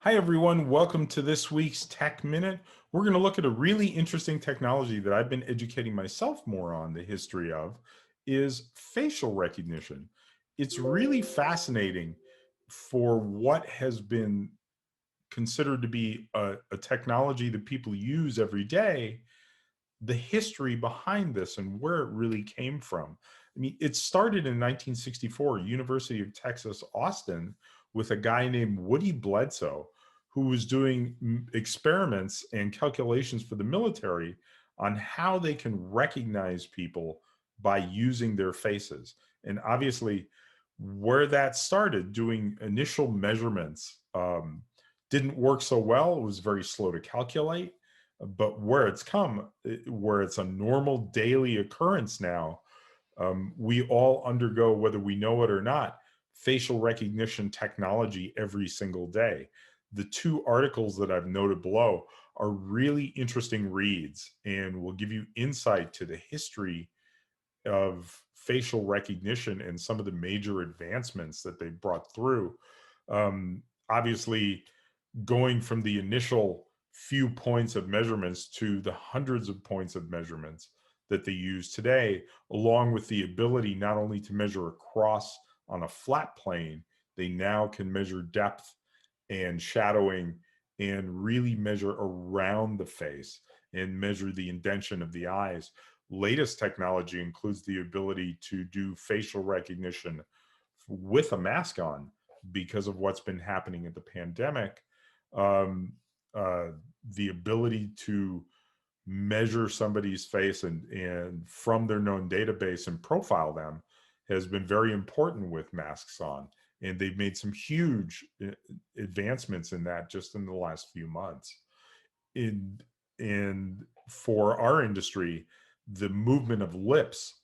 Hi, everyone. Welcome to this week's Tech Minute. We're going to look at a really interesting technology that I've been educating myself more on the history of is facial recognition. It's really fascinating for what has been considered to be a technology that people use every day, the history behind this and where it really came from. I mean, it started in 1964, University of Texas, Austin, with a guy named Woody Bledsoe, who was doing experiments and calculations for the military on how they can recognize people by using their faces. And obviously, where that started, doing initial measurements, didn't work so well. It was very slow to calculate, but where it's come, where it's a normal daily occurrence now, we all undergo, whether we know it or not, facial recognition technology every single day. The two articles that I've noted below are really interesting reads and will give you insight to the history of facial recognition and some of the major advancements that they brought through. Obviously, going from the initial few points of measurements to the hundreds of points of measurements that they use today, along with the ability not only to measure across on a flat plane, they now can measure depth and shadowing and really measure around the face and measure the indentation of the eyes. Latest technology includes the ability to do facial recognition with a mask on because of what's been happening at the pandemic. um, uh, the ability to measure somebody's face and from their known database and profile them has been very important with masks on. And they've made some huge advancements in that just in the last few months. In and for our industry, the movement of lips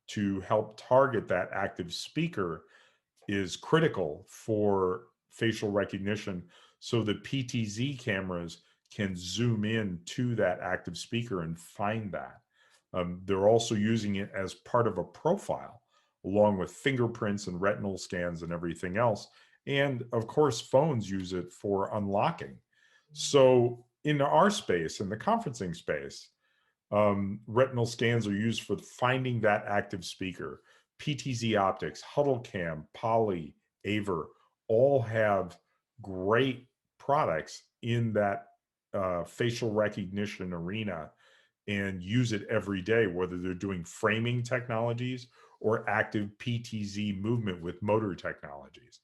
to help target that active speaker is critical for facial recognition so that PTZ cameras can zoom in to that active speaker and find that. They're also using it as part of a profile, along with fingerprints and retinal scans and everything else. And of course, phones use it for unlocking. So in our space, in the conferencing space, retinal scans are used for finding that active speaker. PTZ Optics, HuddleCam, Poly, Aver all have great products in that facial recognition arena and use it every day, whether they're doing framing technologies or active PTZ movement with motor technologies.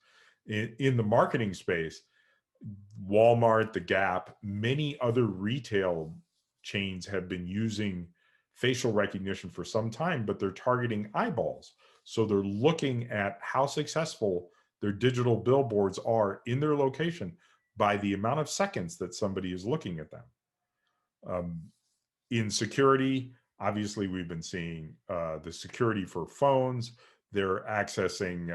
In the marketing space, Walmart, The Gap, many other retail chains have been using facial recognition for some time, but they're targeting eyeballs. So they're looking at how successful their digital billboards are in their location by the amount of seconds that somebody is looking at them. Um, in security, obviously, we've been seeing the security for phones. They're accessing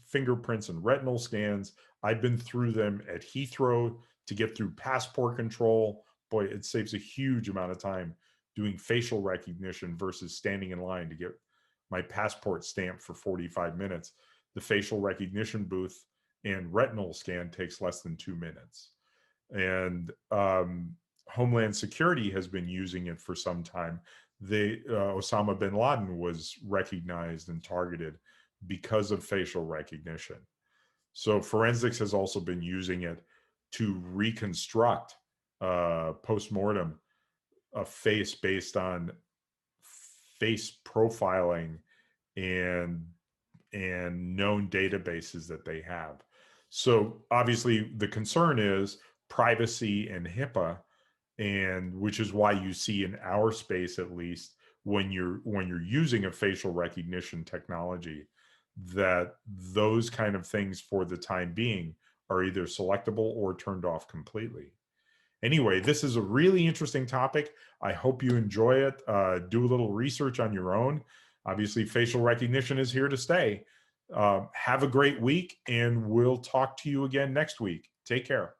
fingerprints and retinal scans. I've been through them at Heathrow to get through passport control. Boy, it saves a huge amount of time doing facial recognition versus standing in line to get my passport stamped for 45 minutes. The facial recognition booth and retinal scan takes less than 2 minutes. And Homeland Security has been using it for some time. Osama bin Laden was recognized and targeted because of facial recognition. So forensics has also been using it to reconstruct post-mortem a face based on face profiling and known databases that they have. So obviously the concern is privacy and HIPAA, and which is why you see in our space, at least when you're using a facial recognition technology, that those kind of things for the time being are either selectable or turned off completely. Anyway, this is a really interesting topic. I hope you enjoy it. Do a little research on your own. Obviously, facial recognition is here to stay. Have a great week, and we'll talk to you again next week. Take care.